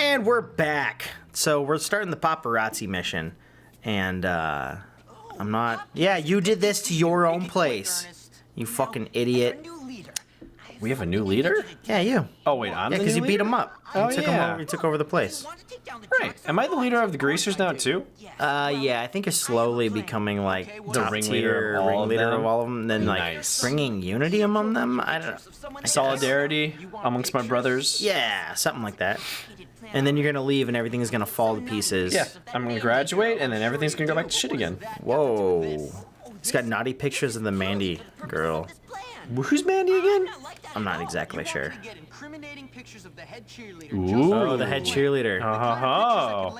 And we're back. So we're starting the paparazzi mission. And I'm not... Yeah, you did this to your own place. You fucking idiot. We have a new leader? Yeah, you. Oh, wait, I'm the new because you beat leader? him up. Oh, you took him over, you took over the place. Right. Am I the leader of the greasers now, too? Yeah, I think you're slowly becoming, like, The top ringleader tier of all of ringleader them? of all of them. And then, like, Nice. bringing unity among them? I don't know. Solidarity amongst my brothers? Yeah, something like that. And then you're gonna leave and everything is gonna fall to pieces. Yeah. I'm gonna graduate, and then everything's gonna go back to shit again. Whoa. He's got naughty pictures of the Mandy girl. Who's Mandy again? I'm not exactly sure. Ooh. Oh, the head cheerleader. Oh.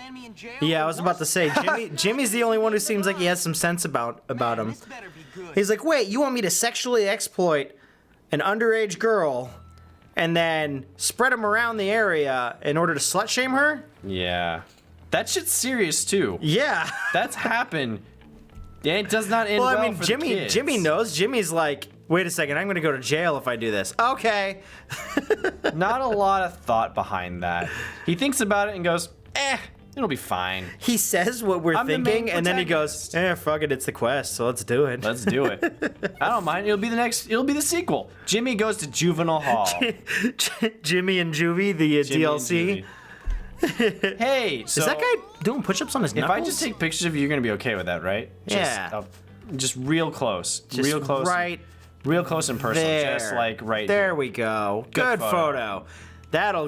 Yeah, I was about to say, Jimmy's the only one who seems like he has some sense about him. He's like, wait, you want me to sexually exploit an underage girl and then spread him around the area in order to slut shame her? Yeah. That shit's serious, too. Yeah. That's happened. Yeah, it does not end Well, well I mean, for the Jimmy kids. knows. Jimmy's like, wait a second, I'm gonna go to jail if I do this. Okay. Not a lot of thought behind that. He thinks about it and goes, it'll be fine. He says what we're I'm the thinking, main and then he goes, fuck it, it's the quest, so let's do it. Let's do it. I don't mind. It'll be the sequel. Jimmy goes to juvenile hall. Jimmy and Juvie, the Jimmy and DLC. Hey, so Is that guy doing push-ups on his if knuckles? I just take pictures of you, you're gonna be okay with that, right? Yeah. Just real close. Just real close. right Real close and personal. there. Just like right there here. we go. Good Good photo. photo.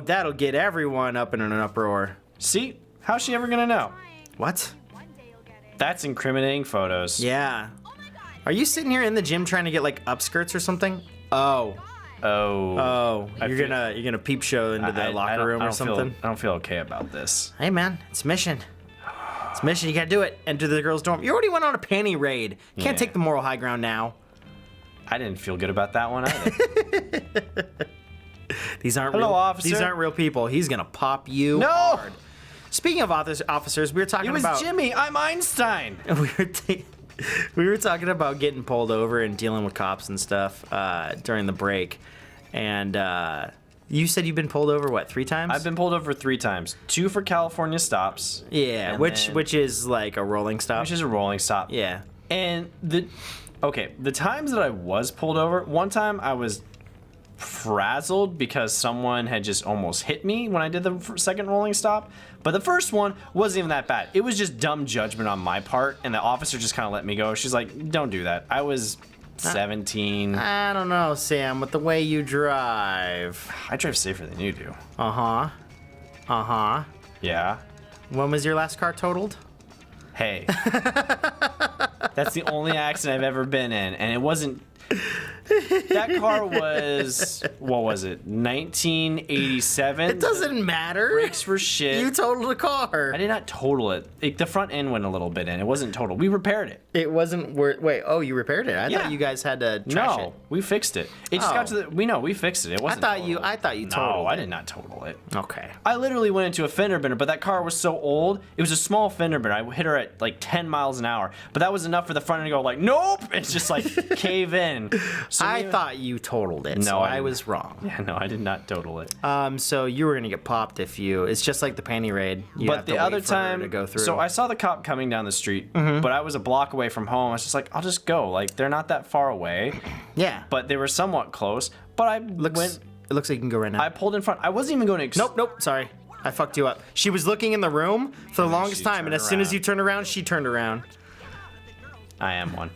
That'll get everyone up in an uproar. See? How's she ever gonna know? What? That's incriminating photos. Yeah. Are you sitting here in the gym trying to get like upskirts or something? Oh. Oh. I You're feel- gonna peep show into the I locker don't- room I or don't feel- something? I don't feel okay about this. Hey man, it's mission. It's mission. You gotta do it. Enter the girls' dorm. You already went on a panty raid. You can't Yeah. take the moral high ground now. I didn't feel good about that one either. These aren't Hello, real, officer. These aren't real people. He's gonna pop you No! hard. Speaking of officers, we were talking It was about Jimmy. I'm Einstein. we were talking about getting pulled over and dealing with cops and stuff during the break, and you said you've been pulled over what 3 times? I've been pulled over 3 times. 2 for California stops. Yeah, and which then- is like a rolling stop. Which is a rolling stop. Yeah. And the times that I was pulled over, one time I was frazzled because someone had just almost hit me when I did the second rolling stop. But the first one wasn't even that bad. It was just dumb judgment on my part, and the officer just kind of let me go. She's like, don't do that. I was 17. I don't know, Sam, with the way you drive. I drive safer than you do. Uh-huh. Yeah. When was your last car totaled? Hey. That's the only accident I've ever been in, and it wasn't... That car was, what was it, 1987? It doesn't matter. Brakes were shit. You totaled a car. I did not total it. The front end went a little bit in. It wasn't totaled. We repaired it. It wasn't worth. Wait, oh, you repaired it? I Yeah. thought you guys had to trash No, it. we fixed it. It just got to the... we fixed it. It I wasn't thought totaled. you No, totaled I it. did not total it. Okay. I literally went into a fender bender, but that car was so old. It was a small fender bender. I hit her at like 10 miles an hour, but that was enough for the front end to go like, nope. It's just like cave in. So I thought you totaled it, so No, I I didn't. was wrong. Yeah, no, I did not total it. So you were gonna get popped if you. It's just like the panty raid. You But have to the wait other for her time, to go through. so I saw the cop coming down the street, but I was a block away from home. I was just like, I'll just go. Like, they're not that far away, yeah, but they were somewhat close. But I it looks like you can go right now. I pulled in front. I wasn't even going to. Nope. Sorry, I fucked you up. She was looking in the room for the longest she time, and turned as soon as around. you turned around, she turned around. I am one.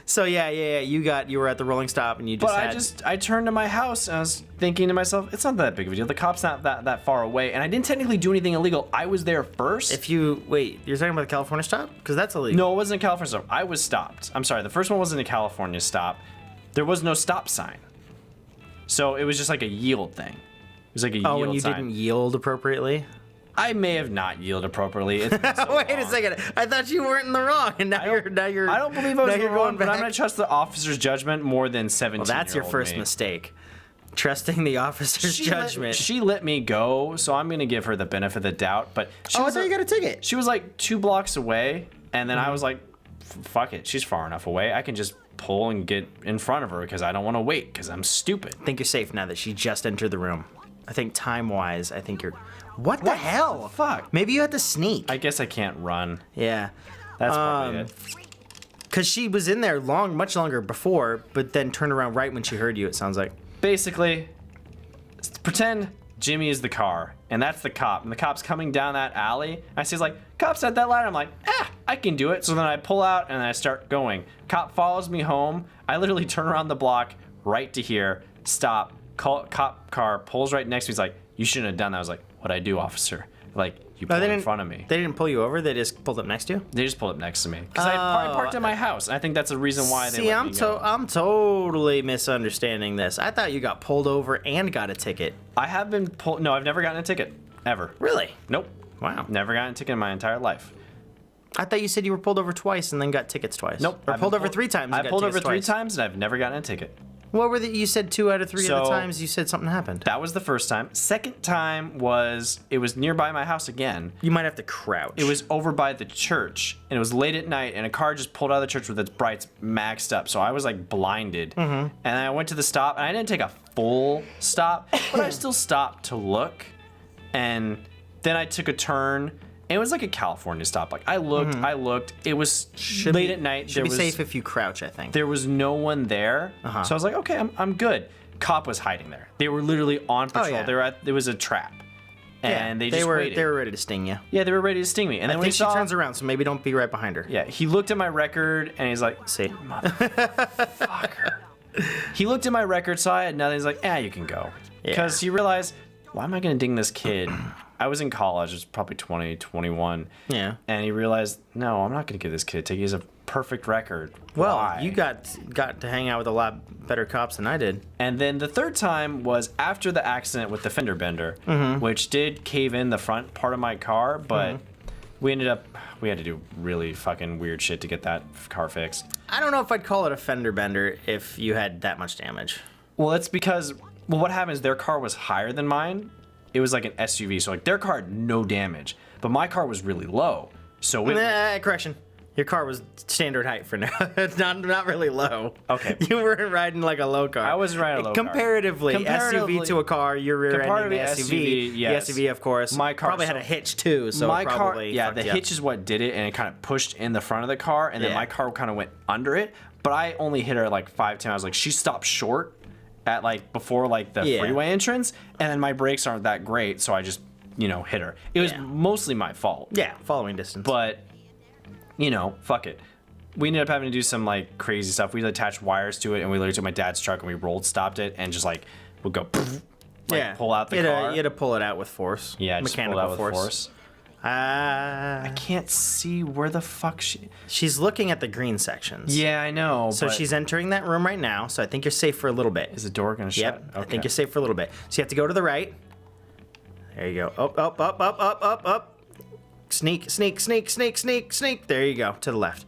So yeah. You were at the rolling stop, and you just. I turned to my house and I was thinking to myself, it's not that big of a deal. The cop's not that far away, and I didn't technically do anything illegal. I was there first. If you wait, you're talking about the California stop, because that's illegal. No, it wasn't a California stop. I was stopped. I'm sorry. The first one wasn't a California stop. There was no stop sign. So it was just like a yield thing. It was like a yield Oh, and you sign. didn't yield appropriately. I may have not yielded appropriately. It's been so Wait a long. second. I thought you weren't in the wrong, and now you're. I don't believe I was now in the you're wrong, going but I'm back. going to trust the officer's judgment more than 17. Well, that's your first mistake. Trusting the officer's judgment. She let me go, so I'm going to give her the benefit of the doubt. But she I was thought you got a ticket. She was like 2 blocks away, and then I was like, fuck it. She's far enough away. I can just pull and get in front of her because I don't want to wait because I'm stupid. I think you're safe now that she just entered the room. I think time-wise, I think you're... What the hell? Fuck. Maybe you had to sneak. I guess I can't run. Yeah. That's probably it. Because she was in there much longer before, but then turned around right when she heard you, it sounds like. Basically, pretend Jimmy is the car, and that's the cop, and the cop's coming down that alley. I see he's like, cop's at that light. I'm like, I can do it. So then I pull out and I start going. Cop follows me home. I literally turn around the block right to here, stop, cop car pulls right next to me. He's like, you shouldn't have done that. I was like, what'd I do, officer? Like, you pulled in front of me. They didn't pull you over? They just pulled up next to you? They just pulled up next to me. Because I parked at my house. And I think that's the reason why they let me go. I'm totally misunderstanding this. I thought you got pulled over and got a ticket. I have been pulled. No, I've never gotten a ticket. Ever. Really? Nope. Wow. Never gotten a ticket in my entire life. I thought you said you were pulled over twice and then got tickets twice. Nope. Or pulled over 3 times and I got pulled tickets over 3 twice. times and I've never gotten a ticket. What were you said 2 out of 3 of the So- times you said something happened. That was the first time. Second time it was nearby my house again. You might have to crouch. It was over by the church, and it was late at night, and a car just pulled out of the church with its brights maxed up. So I was like blinded. And I went to the stop, and I didn't take a full stop, but I still stopped to look. And then I took a turn. And it was like a California stop. Like I looked. It was late at night. Should be safe if you crouch, I think. There was no one there. So I was like, okay, I'm good. Cop was hiding there. They were literally on patrol. yeah. There was a trap. And they just waited. They were ready to sting you. Yeah, they were ready to sting me. And then I when think he she saw, turns around, so maybe don't be right behind her. yeah, he looked at my record and he's like, See? motherfucker. He looked at my record, saw it, and now he's like, you can go. Yeah. Because he realized, why am I going to ding this kid? I was in college, I was probably 20, 21. Yeah. And he realized, no, I'm not going to give this kid a ticket. He has a perfect record. Well, Why? you got to hang out with a lot better cops than I did. And then the third time was after the accident with the fender bender, which did cave in the front part of my car, but we had to do really fucking weird shit to get that car fixed. I don't know if I'd call it a fender bender if you had that much damage. Well, it's because, what happened is their car was higher than mine. It was like an SUV, so like their car had no damage, but my car was really low. So Correction. Your car was standard height for now. It's not really low. Okay. You weren't riding like a low car. I was riding a low car. Comparatively, SUV to a car, you're rear-ending the SUV. yes. The SUV, of course, My car probably had a hitch too, so my probably car, fucked the you hitch is what did it, and it kind of pushed in the front of the car, and then Yeah. my car kind of went under it. But I only hit her like 5 times. I was like, she stopped short at like before like the Yeah. freeway entrance, and then my brakes aren't that great, so I just hit her. It was Yeah. mostly my fault. Yeah, following distance. But fuck it. We ended up having to do some like crazy stuff. We attached wires to it, and we literally took my dad's truck and we rolled, stopped it, and just like would go, pull out the car. You had to pull it out with force. Yeah, just mechanical pull it out with force. I can't see where the fuck She's looking at the green sections. Yeah, I know. So but she's entering that room right now, so I think you're safe for a little bit. Is the door gonna shut? Yep, Okay. I think you're safe for a little bit. So you have to go to the right. There you go. Up. Sneak. There you go. To the left.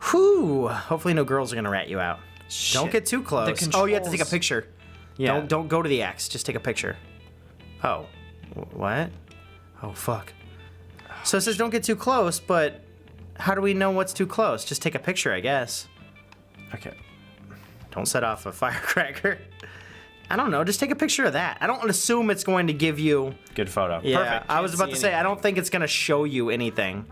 Whew. Hopefully no girls are going to rat you out. Shit. Don't get too close. The Oh, you have to take a controls- picture. Yeah. Don't go to the X. Just take a picture. Oh. What? Oh, fuck. So it says don't get too close, but how do we know what's too close? Just take a picture, I guess. Okay. Don't set off a firecracker. I don't know. Just take a picture of that. I don't assume it's going to give you... Good photo. Yeah, Perfect. I was Can't about see to say, anything. I don't think it's going to show you anything.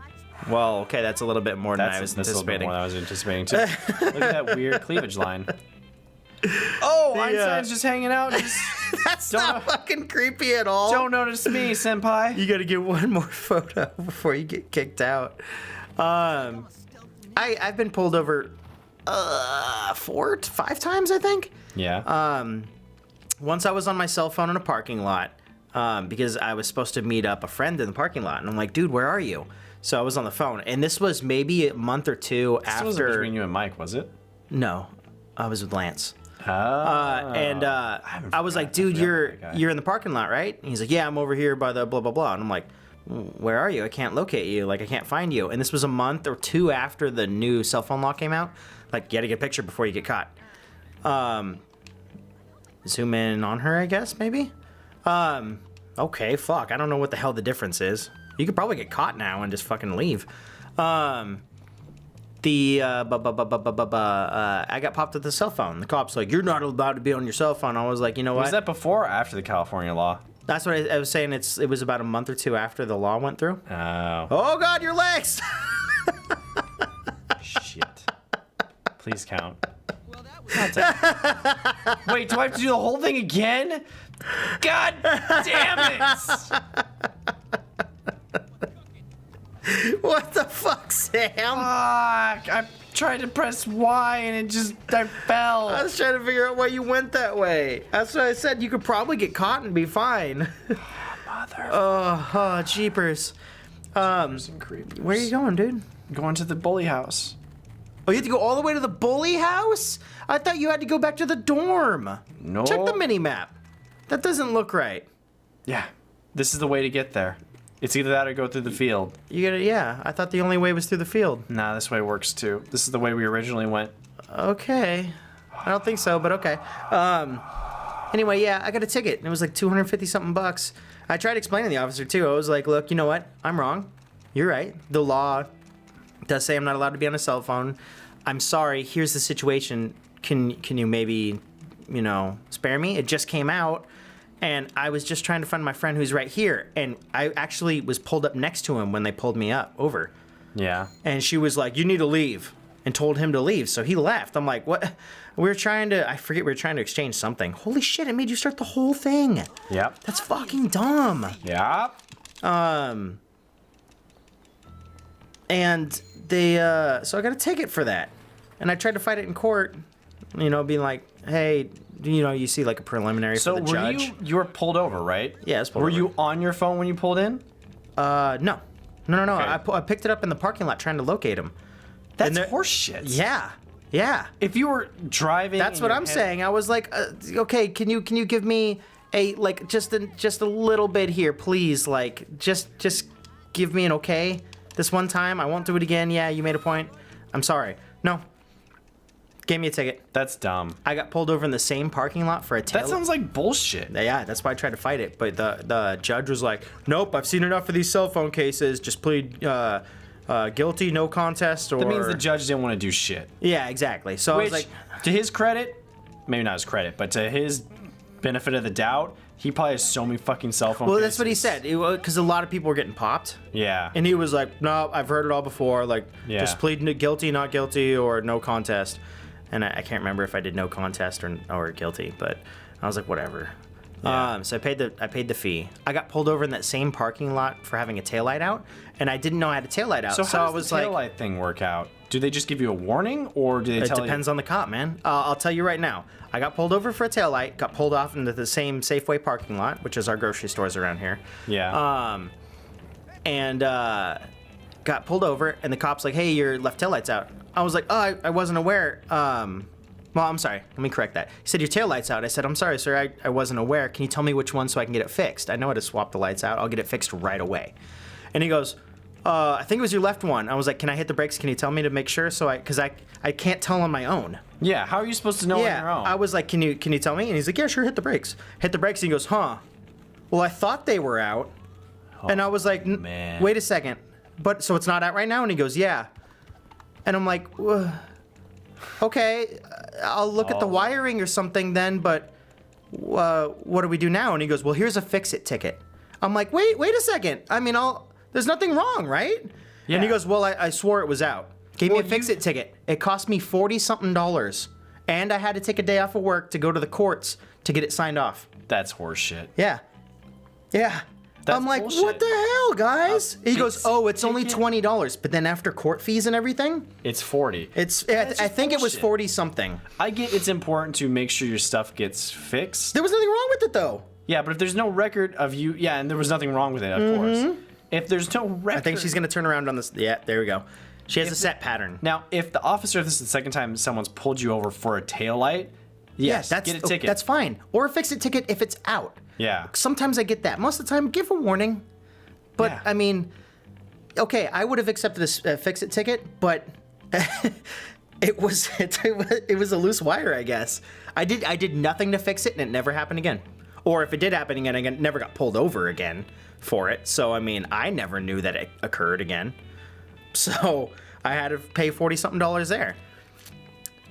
Well, okay, that's a little bit more than I was That's a little bit anticipating. more than I was anticipating too. Look at that weird cleavage line. Oh, Einstein's just hanging out. Just That's not fucking creepy at all. don't notice me, senpai. You got to get one more photo before you get kicked out. I've been pulled over 4 to 5 times, I think. Yeah. Once I was on my cell phone in a parking lot because I was supposed to meet up a friend in the parking lot, and I'm like, dude, where are you? So I was on the phone, and this was maybe a month or two This wasn't after. between you and Mike, was it? No, I was with Lance. Oh. I was like, dude, you're in the parking lot, right? And he's like, yeah, I'm over here by the blah blah blah. And I'm like, where are you? I can't locate you. Like, I can't find you. And this was a month or two after the new cell phone law came out. Like, you had to get a picture before you get caught. Zoom in on her, I guess, maybe. Okay, fuck. I don't know what the hell the difference is. You could probably get caught now and just fucking leave. I got popped with the cell phone. The cop's like, you're not allowed to be on your cell phone. I was like, you know what? Was that before or after the California law? That's what I was saying. It was about a month or two after the law went through. Oh. Oh God, your legs! Shit. Please count. Wait, do I have to do the whole thing again? God damn it! What the fuck, Sam? Fuck! I tried to press Y and I fell. I was trying to figure out why you went that way. That's what I said. You could probably get caught and be fine. Mother. Oh, jeepers. Where are you going, dude? Going to the bully house. Oh, you have to go all the way to the bully house? I thought you had to go back to the dorm. No. Check the mini map. That doesn't look right. Yeah. This is the way to get there. It's either that or go through the field. You gotta, yeah. I thought the only way was through the field. Nah, this way works too. This is the way we originally went. Okay. I don't think so, but okay. Anyway, yeah, I got a ticket. And it was like 250 something bucks. I tried explaining to the officer too. I was like, look, you know what? I'm wrong. You're right. The law does say I'm not allowed to be on a cell phone. I'm sorry. Here's the situation. Can you maybe, spare me? It just came out. And I was just trying to find my friend who's right here. And I actually was pulled up next to him when they pulled me over. Yeah. And she was like, you need to leave. And told him to leave. So he left. I'm like, what? We were trying to exchange something. Holy shit, it made you start the whole thing. Yep. That's fucking dumb. Yep. And they, so I got a ticket for that. And I tried to fight it in court, being like, hey, you see like a preliminary for the judge. You were pulled over, right? Yeah, I was pulled Were over. you on your phone when you pulled in? No. Okay. I picked it up in the parking lot trying to locate him. That's horseshit. Yeah. If you were driving, That's what I'm saying. I was like, okay, can you give me a just a little bit here, please? Like, just give me an okay this one time. I won't do it again. Yeah, you made a point. I'm sorry. No. Gave me a ticket. That's dumb. I got pulled over in the same parking lot for a tail. That sounds like bullshit. Yeah, that's why I tried to fight it. But the judge was like, nope, I've seen enough of these cell phone cases. Just plead guilty, no contest, or... That means the judge didn't want to do shit. Yeah, exactly. So I was like... to his credit, maybe not his credit, but to his benefit of the doubt, he probably has so many fucking cell phone cases. That's what he said, because a lot of people were getting popped. Yeah. And he was like, no, I've heard it all before. Like, just plead guilty, not guilty, or no contest. And I can't remember if I did no contest or guilty, but I was like, whatever. Yeah. So I paid the fee. I got pulled over in that same parking lot for having a taillight out, and I didn't know I had a taillight out. So how I was does the taillight thing work out? Do they just give you a warning, or do they tell you? It depends on the cop, man. I'll tell you right now. I got pulled over for a taillight, got pulled off into the same Safeway parking lot, which is our grocery stores around here. Yeah. Got pulled over, and the cop's like, hey, your left taillight's out. I was like, oh, I wasn't aware. Well, I'm sorry. Let me correct that. He said, your taillight's out. I said, I'm sorry, sir. I wasn't aware. Can you tell me which one so I can get it fixed? I know how to swap the lights out. I'll get it fixed right away. And he goes, I think it was your left one. I was like, can I hit the brakes? Can you tell me to make sure? Because I can't tell on my own. Yeah, how are you supposed to know on your own? I was like, can you tell me? And he's like, yeah, sure, hit the brakes. Hit the brakes, and he goes, huh. Well, I thought they were out. And I was like, man. Wait a second. But, so it's not out right now? And he goes, yeah. And I'm like, okay, I'll look at the wiring or something then, but what do we do now? And he goes, well, here's a fix-it ticket. I'm like, wait a second. I mean, there's nothing wrong, right? Yeah. And he goes, well, I swore it was out. Gave me a fix-it ticket. It cost me $40-something. And I had to take a day off of work to go to the courts to get it signed off. That's horseshit. Yeah. I'm like, bullshit. what the hell, guys? He goes, oh, it's only $20. But then after court fees and everything, it's 40. I think it was 40-something. I get it's important to make sure your stuff gets fixed. There was nothing wrong with it, though. Yeah, but if there's no record of you... Yeah, and there was nothing wrong with it, of course. If there's no record... I think she's going to turn around on this. Yeah, there we go. She has a set pattern. Now, if the officer, if this is the second time someone's pulled you over for a taillight, yes, get a ticket. That's fine. Or a fix-it ticket if it's out. Yeah. Sometimes I get that. Most of the time, give a warning. But, Yeah. I mean, okay, I would have accepted a fix-it ticket, but it was a loose wire, I guess. I did nothing to fix it, and it never happened again. Or if it did happen again, I never got pulled over again for it. So, I mean, I never knew that it occurred again. So, I had to pay $40-something there.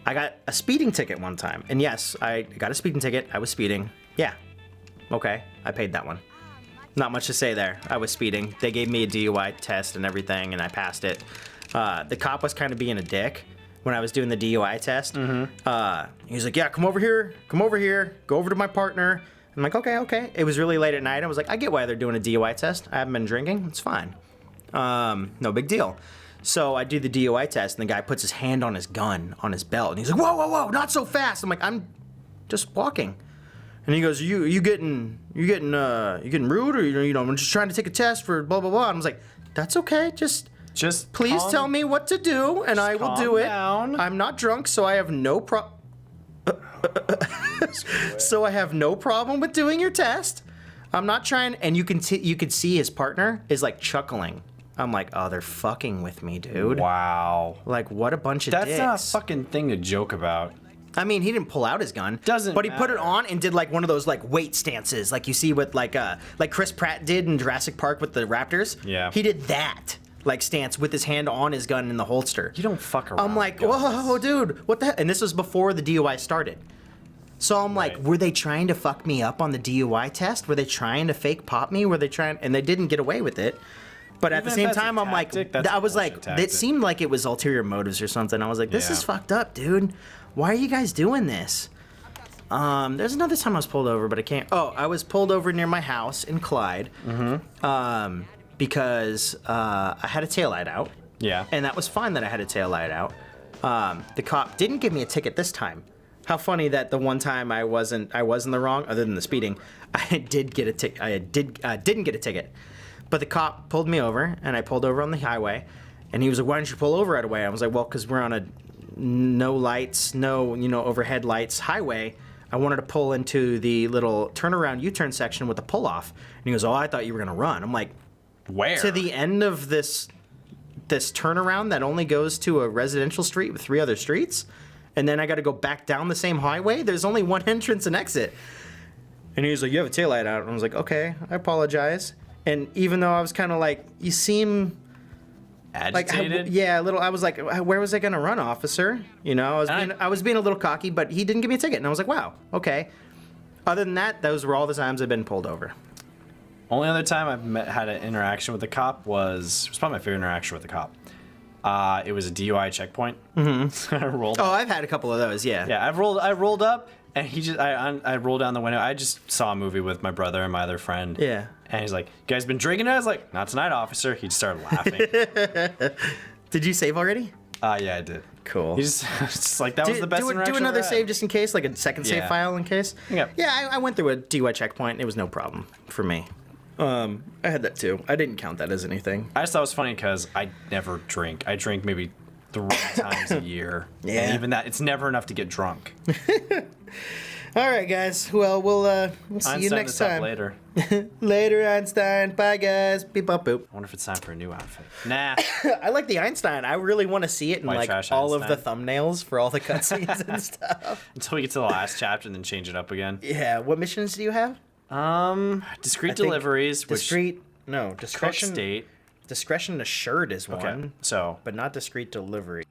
I got a speeding ticket one time. And yes, I got a speeding ticket. I was speeding. Yeah. Okay, I paid that one. Not much to say there. I was speeding. They gave me a DUI test and everything, and I passed it. The cop was kind of being a dick when I was doing the DUI test. He was like, yeah, come over here, go over to my partner. I'm like, okay. It was really late at night. I was like, I get why they're doing a DUI test. I haven't been drinking. It's fine. No big deal. So I do the DUI test, and the guy puts his hand on his gun, on his belt, and he's like, whoa, not so fast. I'm like, I'm just walking. And he goes, you getting rude, or I'm just trying to take a test for blah blah blah. And I was like, that's okay, just please tell me what to do, and I will do it. Down. I'm not drunk, so I have no so I have no problem with doing your test. I'm not trying, and you could see his partner is like chuckling. I'm like, oh, they're fucking with me, dude. Wow. Like, what a bunch of dicks. That's not a fucking thing to joke about. I mean, he didn't pull out his gun. Doesn't But he put it matter. on and did like one of those like weight stances, like you see with like Chris Pratt did in Jurassic Park with the Raptors. Yeah. He did that like stance with his hand on his gun in the holster. You don't fuck around. I'm like, with guns. whoa, dude, what the heck? And this was before the DUI started. So I'm like, Right. were they trying to fuck me up on the DUI test? Were they trying to fake pop me? Were they trying? And they didn't get away with it. But at Even the if same that's a time, I'm tactic, like, that's a I was like, bullshit tactic. it seemed like it was ulterior motives or something. I was like, this Yeah. is fucked up, dude. Why are you guys doing this? There's another time I was pulled over, but I can't. Oh, I was pulled over near my house in Clyde. Because I had a taillight out. Yeah. And that was fine that I had a taillight out. The cop didn't give me a ticket this time. How funny that the one time I was in the wrong, other than the speeding, I did get a ticket. I didn't get a ticket, but the cop pulled me over, and I pulled over on the highway, and he was like, "Why don't you pull over right away?" I was like, "Well, because we're on a no lights, no overhead lights highway. I wanted to pull into the little turnaround U-turn section with the pull off." And he goes, "Oh, I thought you were gonna run." I'm like, Where? to the end of this turnaround that only goes to a residential street with 3 other streets, and then I got to go back down the same highway. There's only one entrance and exit. And he was like, "You have a taillight out." And I was like, "Okay, I apologize." And even though I was kind of like, "You seem like Agitated? yeah, a little," I was like, "Where was I gonna run, officer?" I was being a little cocky, but he didn't give me a ticket, and I was like, "Wow, okay." Other than that, those were all the times I've been pulled over. Only other time I've had an interaction with a cop was probably my favorite interaction with a cop. It was a DUI checkpoint. Mm-hmm. I rolled. Oh, I've had a couple of those. Yeah. Yeah, I rolled up, and I rolled down the window. I just saw a movie with my brother and my other friend. Yeah. And he's like, "You guys been drinking?" I was like, "Not tonight, officer." He just started laughing. Did you save already? Yeah, I did. Cool. He just like that was the best interaction. Do another I've ever save had. just in case, like a second save Yeah. file in case. Yeah. Yeah, I went through a DUI checkpoint. It was no problem for me. I had that too. I didn't count that as anything. I just thought it was funny because I never drink. I drink maybe 3 times a year. Yeah. And even that, it's never enough to get drunk. All right, guys. Well, we'll see you Einstein next this up time. later. Later, Einstein. Bye, guys. Beep, bop, boop. I wonder if it's time for a new outfit. Nah. I like the Einstein. I really want to see it in White like trash all of the Einstein. thumbnails for all the cutscenes and stuff. Until we get to the last chapter and then change it up again. Yeah. What missions do you have? Discreet I think deliveries, which discreet. No, Cook discretion. State. Discretion assured is Okay. one, So but not discreet delivery.